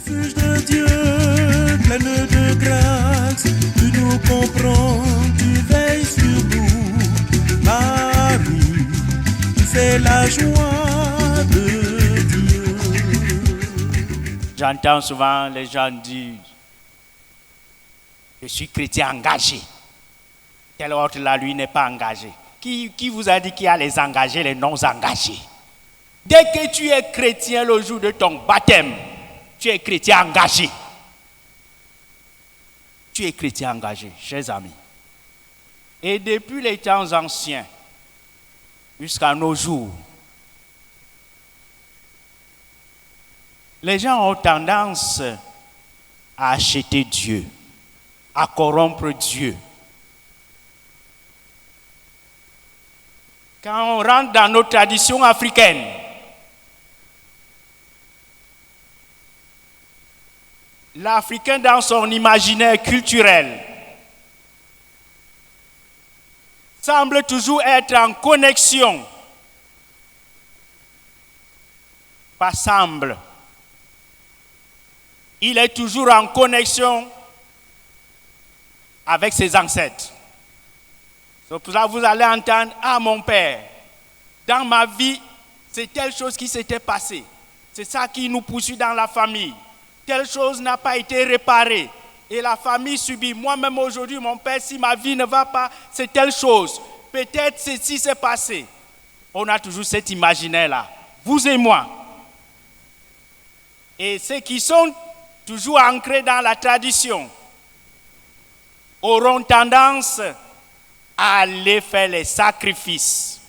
Refuge de Dieu, pleine de grâce, tu nous comprends, tu veilles sur nous. Marie, tu fais la joie de Dieu. J'entends souvent les gens dire, je suis chrétien engagé. Tel autre là, lui, n'est pas engagé. Qui vous a dit qu'il y a les engagés, les non-engagés? Dès que tu es chrétien le jour de ton baptême, tu es chrétien engagé. Tu es chrétien engagé, chers amis. Et depuis les temps anciens, jusqu'à nos jours, les gens ont tendance à acheter Dieu, à corrompre Dieu. Quand on rentre dans nos traditions africaines, l'Africain dans son imaginaire culturel semble toujours être en connexion. Pas semble. Il est toujours en connexion avec ses ancêtres. C'est pour ça que vous allez entendre, ah mon père, dans ma vie, c'est telle chose qui s'était passée. C'est ça qui nous poursuit dans la famille. Telle chose n'a pas été réparée. Et la famille subit. Moi-même aujourd'hui, mon père, si ma vie ne va pas, c'est telle chose. Peut-être ceci s'est passé. On a toujours cet imaginaire-là. Vous et moi. Et ceux qui sont toujours ancrés dans la tradition auront tendance à aller faire les sacrifices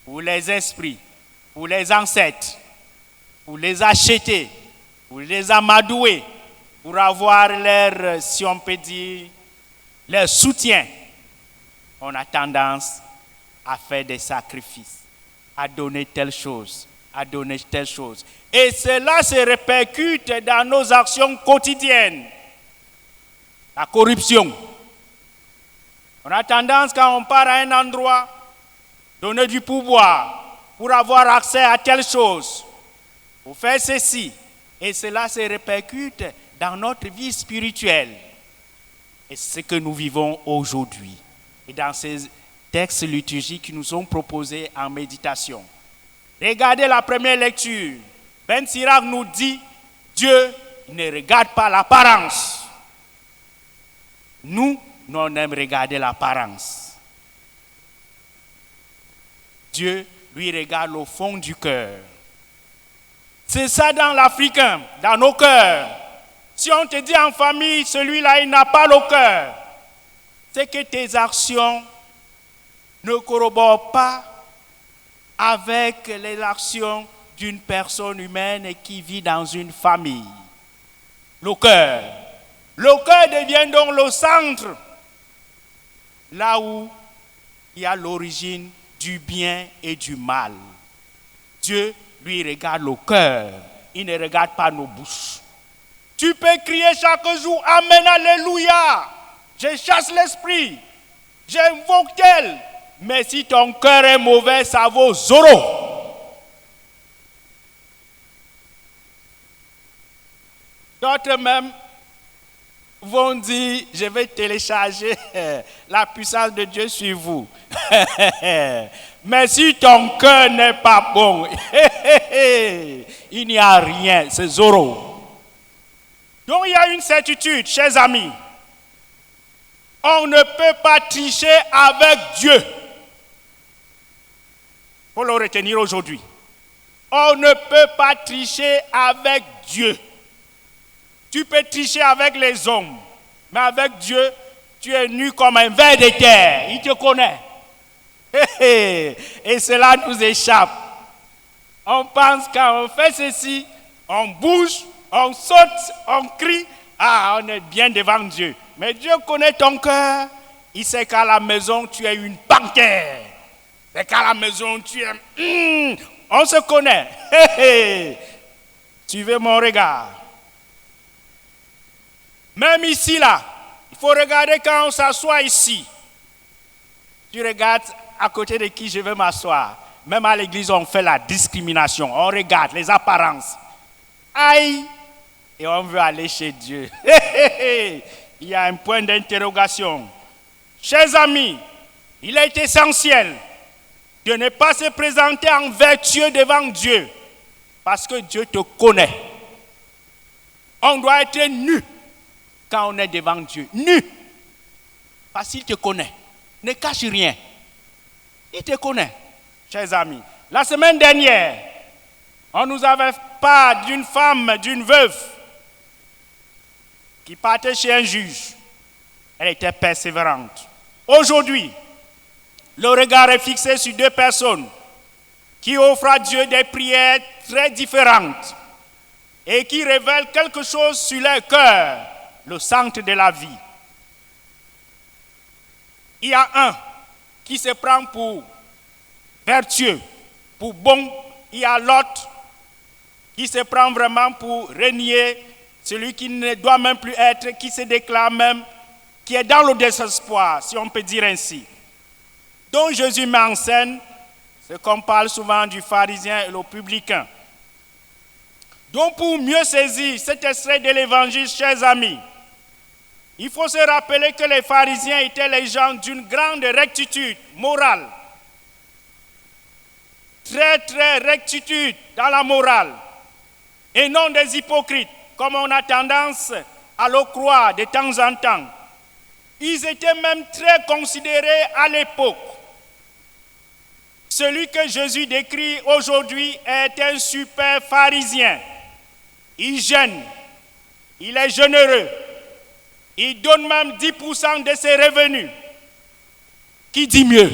pour les esprits, pour les ancêtres, pour les acheter, pour les amadouer, pour avoir leur, si on peut dire, leur soutien. On a tendance à faire des sacrifices, à donner telle chose, à donner telle chose. Et cela se répercute dans nos actions quotidiennes. La corruption. On a tendance, quand on part à un endroit, donner du pouvoir pour avoir accès à telle chose, pour faire ceci. Et cela se répercute dans notre vie spirituelle. Et c'est ce que nous vivons aujourd'hui. Et dans ces textes liturgiques qui nous sont proposés en méditation. Regardez la première lecture. Ben Sirach nous dit, Dieu ne regarde pas l'apparence. Nous, on aime regarder l'apparence. Dieu, lui, regarde au fond du cœur. C'est ça dans l'Africain, dans nos cœurs. Si on te dit en famille, celui-là, il n'a pas le cœur, c'est que tes actions ne corroborent pas avec les actions d'une personne humaine qui vit dans une famille. Le cœur. Le cœur devient donc le centre, là où il y a l'origine du bien et du mal. Dieu, lui, regarde le cœur. Il ne regarde pas nos bouches. Tu peux crier chaque jour, Amen, Alléluia. Je chasse l'esprit. J'invoque tel. Mais si ton cœur est mauvais, ça vaut zéro. D'autres même vont dire, je vais télécharger la puissance de Dieu sur vous. Mais si ton cœur n'est pas bon, il n'y a rien, c'est zéro. Donc il y a une certitude, chers amis. On ne peut pas tricher avec Dieu. Il faut le retenir aujourd'hui. On ne peut pas tricher avec Dieu. Tu peux tricher avec les hommes, mais avec Dieu, tu es nu comme un ver de terre. Il te connaît. Et cela nous échappe. On pense quand on fait ceci, on bouge, on saute, on crie. Ah, on est bien devant Dieu. Mais Dieu connaît ton cœur. Il sait qu'à la maison, tu es une panthère. Et qu'à la maison, tu es... on se connaît. Suivez mon regard. Même ici, là, il faut regarder quand on s'assoit ici. Tu regardes à côté de qui je veux m'asseoir. Même à l'église, on fait la discrimination. On regarde les apparences. Aïe! Et on veut aller chez Dieu. Il y a un point d'interrogation. Chers amis, il est essentiel de ne pas se présenter en vertueux devant Dieu, parce que Dieu te connaît. On doit être nu quand on est devant Dieu. Nu. Parce qu'il te connaît. Ne cache rien. Il te connaît, chers amis. La semaine dernière, on nous avait parlé d'une femme, d'une veuve, qui partait chez un juge. Elle était persévérante. Aujourd'hui, le regard est fixé sur deux personnes qui offrent à Dieu des prières très différentes et qui révèlent quelque chose sur leur cœur, le centre de la vie. Il y a un qui se prend pour vertueux, pour bon. Il y a l'autre qui se prend vraiment pour renier, celui qui ne doit même plus être, qui se déclare même, qui est dans le désespoir, si on peut dire ainsi. Donc Jésus met en scène ce qu'on parle souvent du pharisien et le publicain. Donc pour mieux saisir cet extrait de l'évangile, chers amis, il faut se rappeler que les pharisiens étaient les gens d'une grande rectitude morale. Très rectitude dans la morale. Et non des hypocrites, comme on a tendance à le croire de temps en temps. Ils étaient même très considérés à l'époque. Celui que Jésus décrit aujourd'hui est un super pharisien. Il jeûne, il est généreux, il donne même 10% de ses revenus. Qui dit mieux?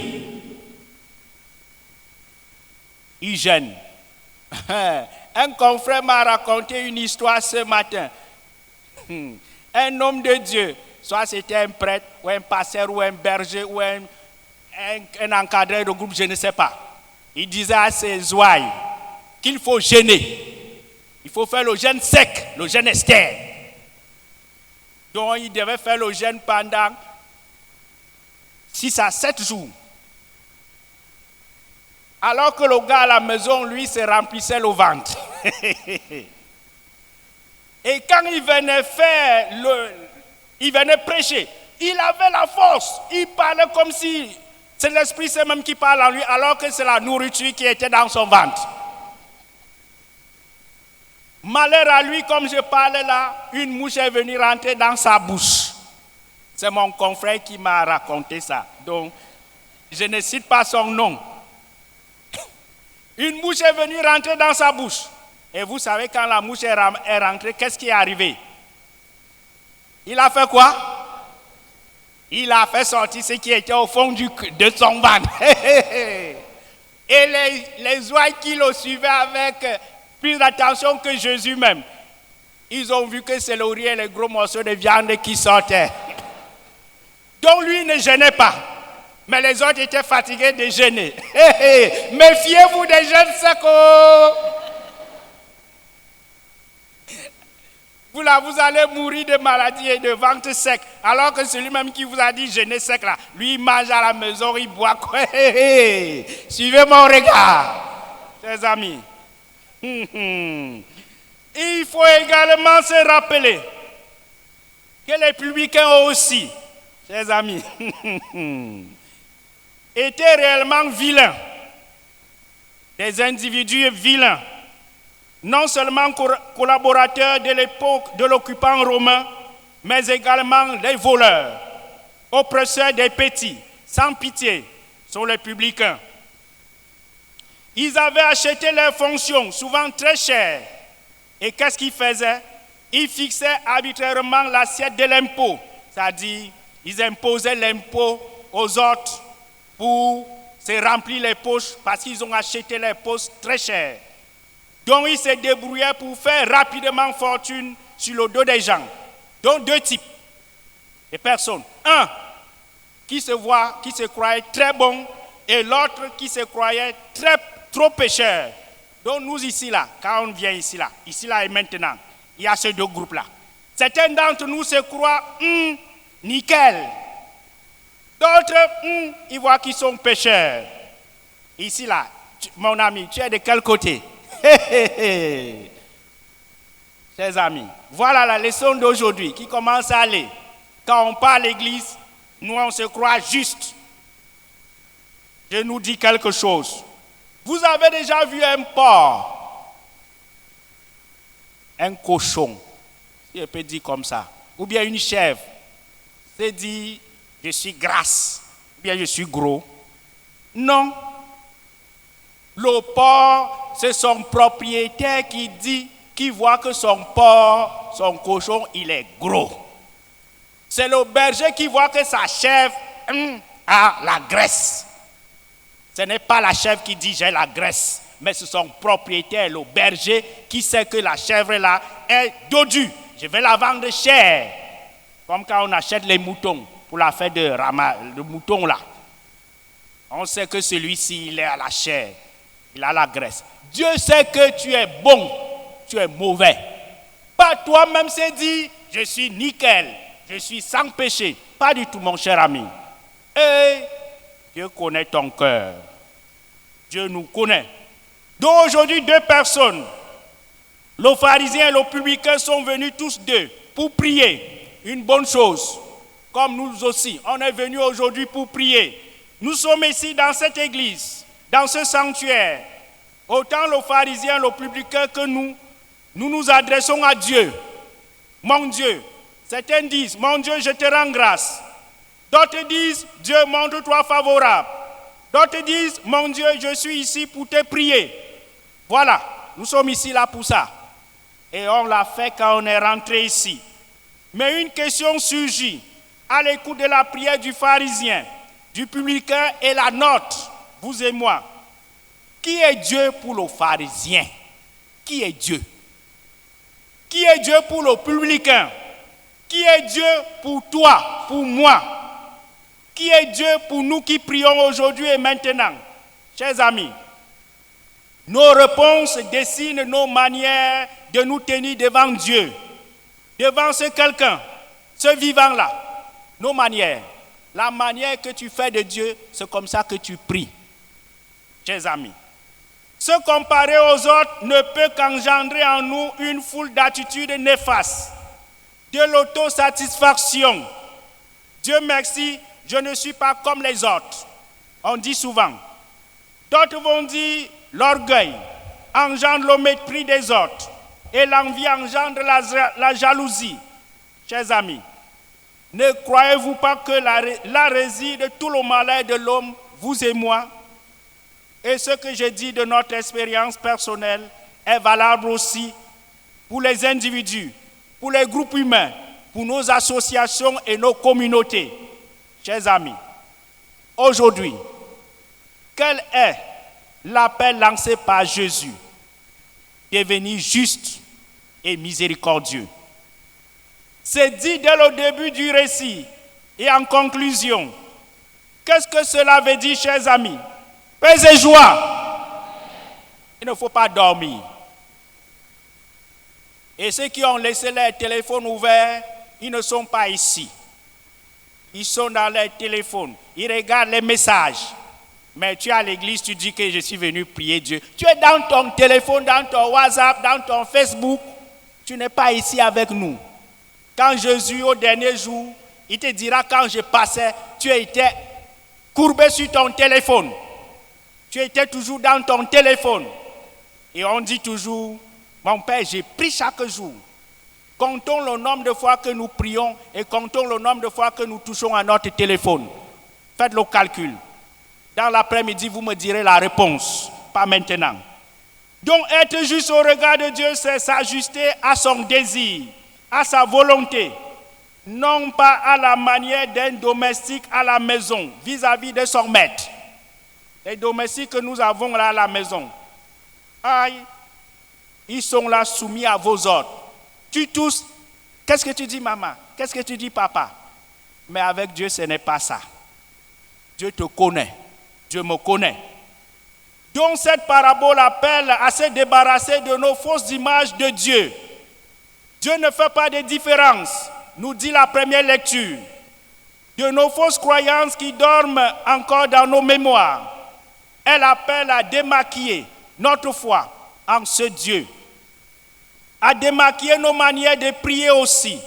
Il jeûne. Un confrère m'a raconté une histoire ce matin. Un homme de Dieu, soit c'était un prêtre, ou un pasteur, ou un berger, ou un encadreur de groupe, je ne sais pas. Il disait à ses ouailles qu'il faut jeûner. Il faut faire le jeûne sec, le jeûne Esther. Donc il devait faire le jeûne pendant 6 à 7 jours. Alors que le gars à la maison, lui, se remplissait le ventre. Et quand il venait prêcher, il avait la force. Il parlait comme si c'est l'Esprit Saint même qui parle en lui, alors que c'est la nourriture qui était dans son ventre. Malheur à lui, comme je parlais là, une mouche est venue rentrer dans sa bouche. C'est mon confrère qui m'a raconté ça. Donc, je ne cite pas son nom. Une mouche est venue rentrer dans sa bouche. Et vous savez, quand la mouche est rentrée, qu'est-ce qui est arrivé? Il a fait quoi? Il a fait sortir ce qui était au fond de son ventre. Et les ouailles qui le suivaient avec plus d'attention que Jésus même, ils ont vu que c'est le riz et les gros morceaux de viande qui sortaient. Donc lui ne gênait pas. Mais les autres étaient fatigués de jeûner. Méfiez-vous des jeunes secs. Vous allez mourir de maladie et de ventre sec. Alors que celui-même qui vous a dit jeûner sec là, lui il mange à la maison, il boit quoi. Suivez mon regard, chers amis. Il faut également se rappeler que les publicains aussi, chers amis, étaient réellement vilains, des individus vilains, non seulement collaborateurs de l'époque de l'occupant romain, mais également les voleurs, oppresseurs des petits, sans pitié, sont les publicains. Ils avaient acheté leurs fonctions, souvent très chères. Et qu'est-ce qu'ils faisaient? Ils fixaient arbitrairement l'assiette de l'impôt, c'est-à-dire ils imposaient l'impôt aux autres pour se remplir les poches parce qu'ils ont acheté les postes très chers. Donc ils se débrouillaient pour faire rapidement fortune sur le dos des gens. Donc deux types de personnes. Un qui se croyait très bon et l'autre qui se croyait trop pécheur. Donc nous ici là, quand on vient ici là et maintenant, il y a ces deux groupes là. Certains d'entre nous se croient nickel. D'autres, ils voient qu'ils sont pécheurs. Ici là, mon ami, tu es de quel côté? Chers amis, voilà la leçon d'aujourd'hui qui commence à aller. Quand on part à l'église, nous on se croit juste. Je nous dis quelque chose. Vous avez déjà vu un porc, un cochon, si je peux dire comme ça, ou bien une chèvre, c'est dit je suis grasse, ou bien je suis gros. Non. Le porc, c'est son propriétaire qui voit que son porc, son cochon, il est gros. C'est le berger qui voit que sa chèvre a la graisse. Ce n'est pas la chèvre qui dit j'ai la graisse, mais c'est son propriétaire, le berger, qui sait que la chèvre là est dodue. Je vais la vendre chère. Comme quand on achète les moutons pour la fête de le mouton là. On sait que celui-ci, il est à la chair, il a la graisse. Dieu sait que tu es bon, tu es mauvais. Pas toi-même c'est dit, je suis nickel, je suis sans péché. Pas du tout mon cher ami. Et Dieu connaît ton cœur. Dieu nous connaît. Donc aujourd'hui, deux personnes, le pharisien et le publicain, sont venus tous deux pour prier. Une bonne chose. Comme nous aussi, on est venus aujourd'hui pour prier. Nous sommes ici dans cette église, dans ce sanctuaire. Autant le pharisien, le publicain que nous adressons à Dieu. Mon Dieu. Certains disent, mon Dieu, je te rends grâce. D'autres disent, Dieu, montre-toi favorable. D'autres disent, mon Dieu, je suis ici pour te prier. Voilà, nous sommes ici là pour ça. Et on l'a fait quand on est rentré ici. Mais une question surgit à l'écoute de la prière du pharisien, du publicain et la nôtre, vous et moi. Qui est Dieu pour le pharisien? Qui est Dieu? Qui est Dieu pour le publicain? Qui est Dieu pour toi, pour moi? Qui est Dieu pour nous qui prions aujourd'hui et maintenant? Chers amis, nos réponses dessinent nos manières de nous tenir devant Dieu, devant ce quelqu'un, ce vivant-là. Nos manières, la manière que tu fais de Dieu, c'est comme ça que tu pries. Chers amis, se comparer aux autres ne peut qu'engendrer en nous une foule d'attitudes néfastes, de l'autosatisfaction. Dieu merci, je ne suis pas comme les autres. On dit souvent. D'autres vont dire l'orgueil engendre le mépris des autres et l'envie engendre la jalousie. Chers amis, ne croyez-vous pas que là réside tout le malheur de l'homme, vous et moi? Et ce que je dis de notre expérience personnelle est valable aussi pour les individus, pour les groupes humains, pour nos associations et nos communautés. Chers amis, aujourd'hui, quel est l'appel lancé par Jésus? Devenir juste et miséricordieux. C'est dit dès le début du récit et en conclusion. Qu'est-ce que cela veut dire, chers amis? Paix et joie. Il ne faut pas dormir. Et ceux qui ont laissé leur téléphone ouvert, ils ne sont pas ici. Ils sont dans leur téléphone. Ils regardent les messages. Mais tu es à l'église, tu dis que je suis venu prier Dieu. Tu es dans ton téléphone, dans ton WhatsApp, dans ton Facebook. Tu n'es pas ici avec nous. Quand Jésus, au dernier jour, il te dira quand je passais, tu étais courbé sur ton téléphone. Tu étais toujours dans ton téléphone. Et on dit toujours, mon Père, j'ai pris chaque jour. Comptons le nombre de fois que nous prions et comptons le nombre de fois que nous touchons à notre téléphone. Faites le calcul. Dans l'après-midi, vous me direz la réponse, pas maintenant. Donc être juste au regard de Dieu, c'est s'ajuster à son désir, à sa volonté, non pas à la manière d'un domestique à la maison, vis-à-vis de son maître. Les domestiques que nous avons là à la maison, ils sont là soumis à vos ordres. Tu tousses, qu'est-ce que tu dis maman? Qu'est-ce que tu dis papa? Mais avec Dieu, ce n'est pas ça. Dieu te connaît, Dieu me connaît. Donc cette parabole appelle à se débarrasser de nos fausses images de Dieu. Dieu ne fait pas de différence, nous dit la première lecture, de nos fausses croyances qui dorment encore dans nos mémoires. Elle appelle à démaquiller notre foi en ce Dieu. à démaquiller nos manières de prier aussi.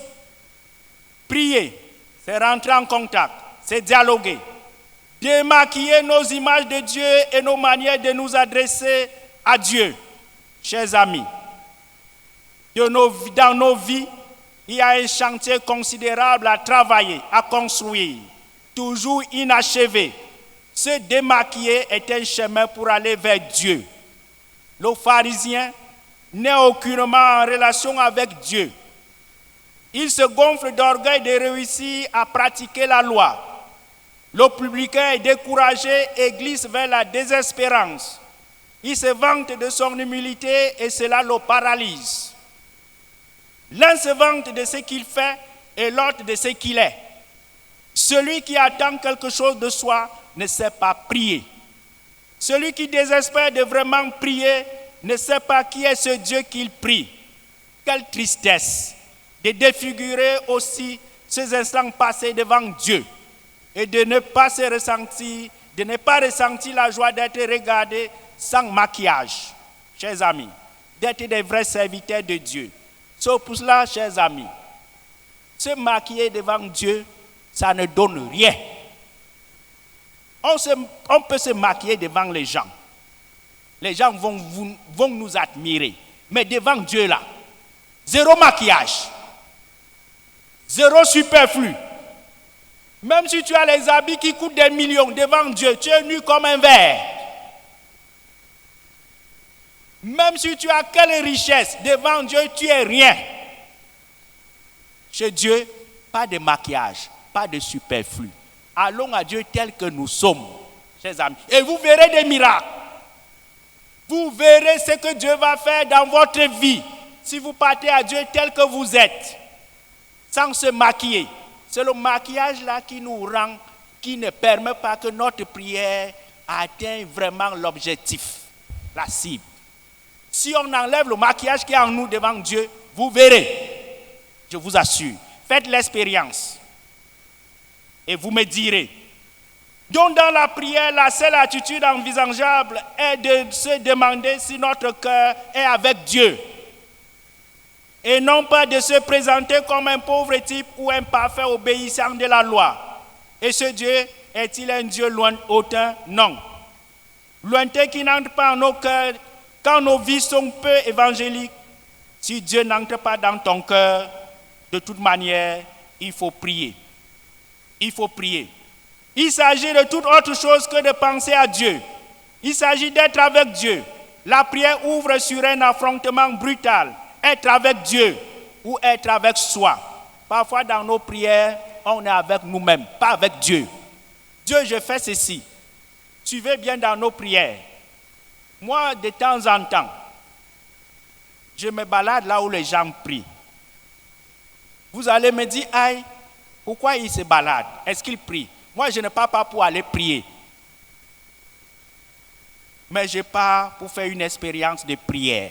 Prier, c'est rentrer en contact, c'est dialoguer. Démaquiller nos images de Dieu et nos manières de nous adresser à Dieu. Chers amis, dans nos vies, il y a un chantier considérable à travailler, à construire, toujours inachevé. Se démaquiller est un chemin pour aller vers Dieu. Le pharisien n'est aucunement en relation avec Dieu. Il se gonfle d'orgueil de réussir à pratiquer la loi. Le publicain est découragé et glisse vers la désespérance. Il se vante de son humilité et cela le paralyse. L'un se vante de ce qu'il fait et l'autre de ce qu'il est. Celui qui attend quelque chose de soi ne sait pas prier. Celui qui désespère de vraiment prier ne sait pas qui est ce Dieu qu'il prie. Quelle tristesse de défigurer aussi ces instants passés devant Dieu et de ne pas ressentir la joie d'être regardé sans maquillage, chers amis, d'être des vrais serviteurs de Dieu. C'est pour cela, chers amis, se maquiller devant Dieu, ça ne donne rien. On peut se maquiller devant les gens. Les gens vont nous admirer. Mais devant Dieu là, zéro maquillage, zéro superflu. Même si tu as les habits qui coûtent des millions devant Dieu, tu es nu comme un verre. Même si tu as quelle richesse devant Dieu, tu es rien. Chez Dieu, pas de maquillage, pas de superflu. Allons à Dieu tel que nous sommes, chers amis. Et vous verrez des miracles. Vous verrez ce que Dieu va faire dans votre vie si vous partez à Dieu tel que vous êtes, sans se maquiller. C'est le maquillage là qui nous rend, qui ne permet pas que notre prière atteigne vraiment l'objectif, la cible. Si on enlève le maquillage qui est en nous devant Dieu, vous verrez, je vous assure, faites l'expérience. Et vous me direz. Donc dans la prière, la seule attitude envisageable est de se demander si notre cœur est avec Dieu. Et non pas de se présenter comme un pauvre type ou un parfait obéissant de la loi. Et ce Dieu est-il un Dieu lointain? Non. Lointain qui n'entre pas en nos cœurs quand nos vies sont peu évangéliques. Si Dieu n'entre pas dans ton cœur, de toute manière, il faut prier. Il faut prier. Il s'agit de toute autre chose que de penser à Dieu. Il s'agit d'être avec Dieu. La prière ouvre sur un affrontement brutal. Être avec Dieu ou être avec soi. Parfois dans nos prières, on est avec nous-mêmes, pas avec Dieu. Dieu, je fais ceci. Suivez bien dans nos prières. Moi, de temps en temps, je me balade là où les gens prient. Vous allez me dire, aïe, pourquoi ils se baladent? Est-ce qu'ils prient? Moi, je ne pars pas pour aller prier. Mais je pars pour faire une expérience de prière.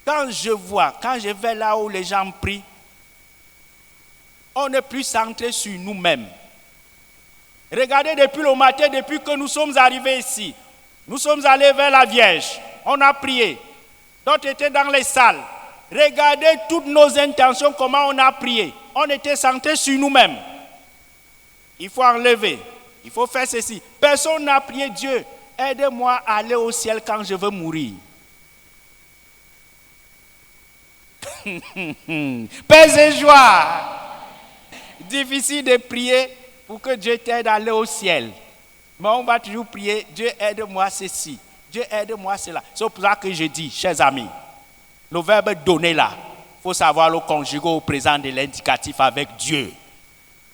Quand je vais là où les gens prient, on n'est plus centré sur nous-mêmes. Regardez depuis le matin, depuis que nous sommes arrivés ici, nous sommes allés vers la Vierge, on a prié, d'autres étaient dans les salles. Regardez toutes nos intentions, comment on a prié. On était centré sur nous-mêmes. Il faut enlever, il faut faire ceci. Personne n'a prié Dieu, aide-moi à aller au ciel quand je veux mourir. Paix et joie. Difficile de prier pour que Dieu t'aide à aller au ciel. Mais on va toujours prier, Dieu aide-moi ceci, Dieu aide-moi cela. C'est pour ça que je dis, chers amis, le verbe donner là, il faut savoir le conjuguer au présent de l'indicatif avec Dieu.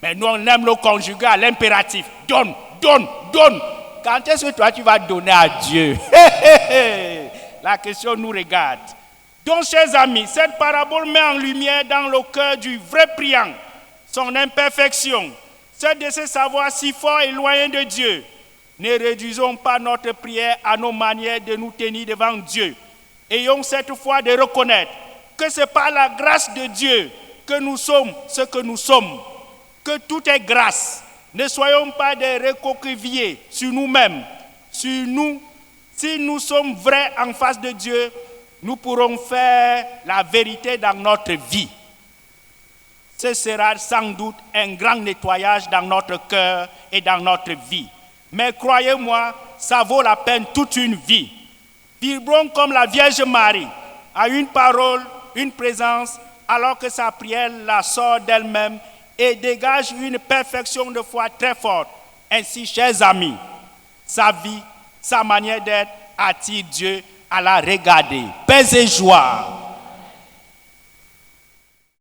Mais nous on aime le conjuguer à l'impératif. Donne, donne, donne. Quand est-ce que toi tu vas donner à Dieu? La question nous regarde. Donc, chers amis, cette parabole met en lumière dans le cœur du vrai priant son imperfection, celle de se savoir si fort et loin de Dieu. Ne réduisons pas notre prière à nos manières de nous tenir devant Dieu. Ayons cette foi de reconnaître que c'est par la grâce de Dieu que nous sommes ce que nous sommes, que tout est grâce. Ne soyons pas des recroquevillés sur nous-mêmes, sur nous. Si nous sommes vrais en face de Dieu, nous pourrons faire la vérité dans notre vie. Ce sera sans doute un grand nettoyage dans notre cœur et dans notre vie. Mais croyez-moi, ça vaut la peine toute une vie. Vibrons comme la Vierge Marie, à une parole, une présence, alors que sa prière la sort d'elle-même et dégage une perfection de foi très forte. Ainsi, chers amis, sa vie, sa manière d'être attire Dieu à la regarder. Paix et joie.